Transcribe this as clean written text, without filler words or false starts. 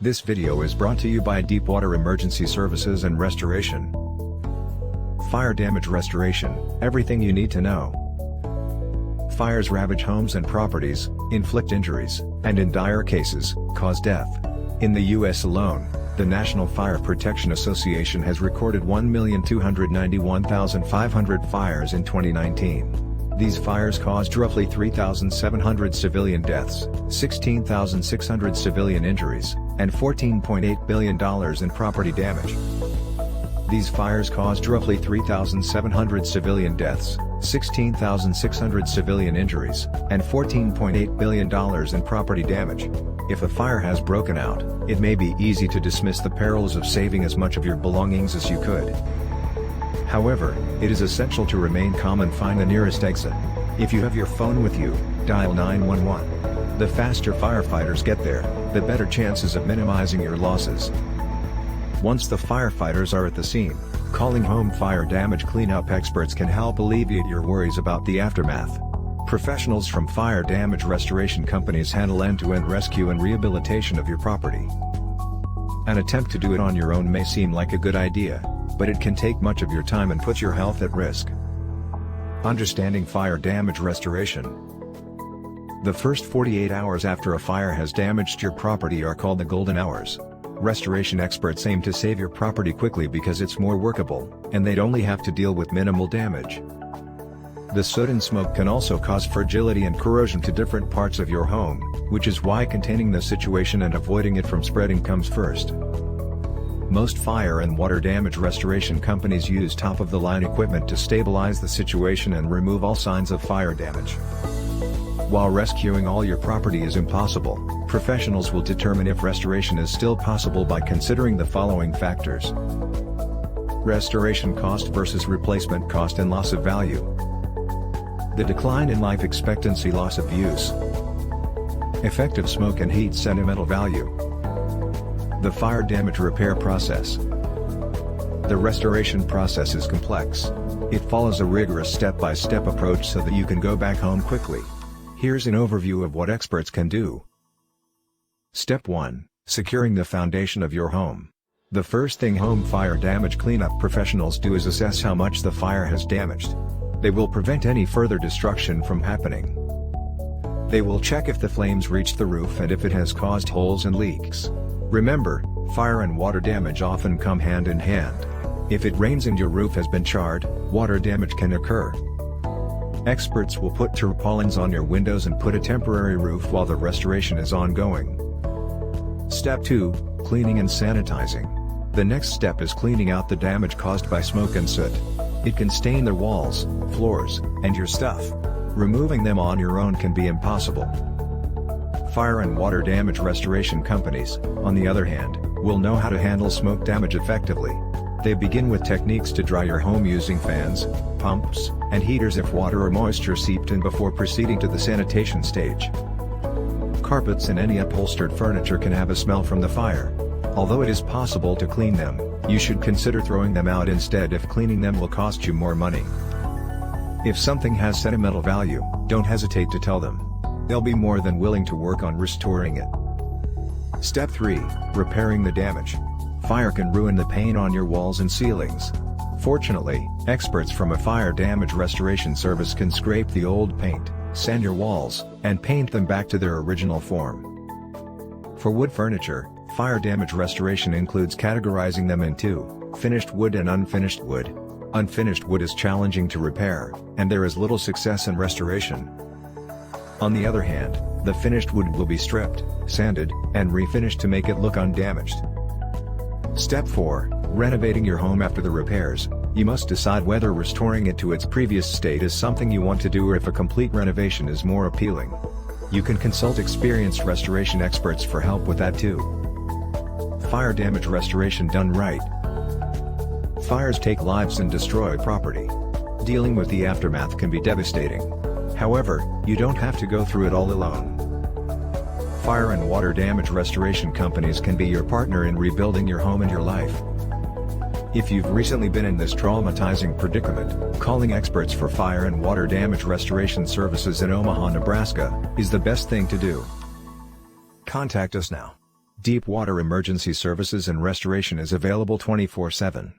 This video is brought to you by Deepwater Emergency Services and Restoration. Fire damage restoration, everything you need to know. Fires ravage homes and properties, inflict injuries, and in dire cases, cause death. In the U.S. alone, the National Fire Protection Association has recorded 1,291,500 fires in 2019. These fires caused roughly 3,700 civilian deaths, 16,600 civilian injuries, and $14.8 billion in property damage. These fires caused roughly 3,700 civilian deaths, 16,600 civilian injuries, and $14.8 billion in property damage. If a fire has broken out, it may be easy to dismiss the perils of saving as much of your belongings as you could. However, it is essential to remain calm and find the nearest exit. If you have your phone with you, dial 911. The faster firefighters get there, the better chances of minimizing your losses. Once the firefighters are at the scene, calling home fire damage cleanup experts can help alleviate your worries about the aftermath. Professionals from fire damage restoration companies handle end-to-end rescue and rehabilitation of your property. An attempt to do it on your own may seem like a good idea, but it can take much of your time and put your health at risk. Understanding fire damage restoration. The first 48 hours after a fire has damaged your property are called the golden hours. Restoration experts aim to save your property quickly because it's more workable, and they'd only have to deal with minimal damage. The soot and smoke can also cause fragility and corrosion to different parts of your home, which is why containing the situation and avoiding it from spreading comes first. Most fire and water damage restoration companies use top-of-the-line equipment to stabilize the situation and remove all signs of fire damage. While rescuing all your property is impossible, professionals will determine if restoration is still possible by considering the following factors: restoration cost versus replacement cost and loss of value, the decline in life expectancy, loss of use, effective smoke and heat, sentimental value, the fire damage repair process. The restoration process is complex. It follows a rigorous step-by-step approach so that you can go back home quickly. Here's an overview of what experts can do. Step 1. Securing the foundation of your home. The first thing home fire damage cleanup professionals do is assess how much the fire has damaged. They will prevent any further destruction from happening. They will check if the flames reached the roof and if it has caused holes and leaks. Remember, fire and water damage often come hand in hand. If it rains and your roof has been charred, water damage can occur. Experts will put tarpaulins on your windows and put a temporary roof while the restoration is ongoing. Step 2. Cleaning and sanitizing. The next step is cleaning out the damage caused by smoke and soot. It can stain the walls, floors, and your stuff. Removing them on your own can be impossible. Fire and water damage restoration companies, on the other hand, will know how to handle smoke damage effectively. They begin with techniques to dry your home using fans, pumps, and heaters if water or moisture seeped in before proceeding to the sanitation stage. Carpets and any upholstered furniture can have a smell from the fire. Although it is possible to clean them, you should consider throwing them out instead if cleaning them will cost you more money. If something has sentimental value, don't hesitate to tell them. They'll be more than willing to work on restoring it. Step 3. Repairing the damage. Fire can ruin the paint on your walls and ceilings. Fortunately, experts from a fire damage restoration service can scrape the old paint, sand your walls, and paint them back to their original form. For wood furniture, fire damage restoration includes categorizing them into finished wood and unfinished wood. Unfinished wood is challenging to repair, and there is little success in restoration. On the other hand, the finished wood will be stripped, sanded, and refinished to make it look undamaged. Step 4. Renovating your home after the repairs. You must decide whether restoring it to its previous state is something you want to do or if a complete renovation is more appealing. You can consult experienced restoration experts for help with that too. Fire damage restoration done right. Fires take lives and destroy property. Dealing with the aftermath can be devastating. However, you don't have to go through it all alone. Fire and water damage restoration companies can be your partner in rebuilding your home and your life. If you've recently been in this traumatizing predicament, calling experts for fire and water damage restoration services in Omaha, Nebraska, is the best thing to do. Contact us now. Deep water emergency services and restoration is available 24/7.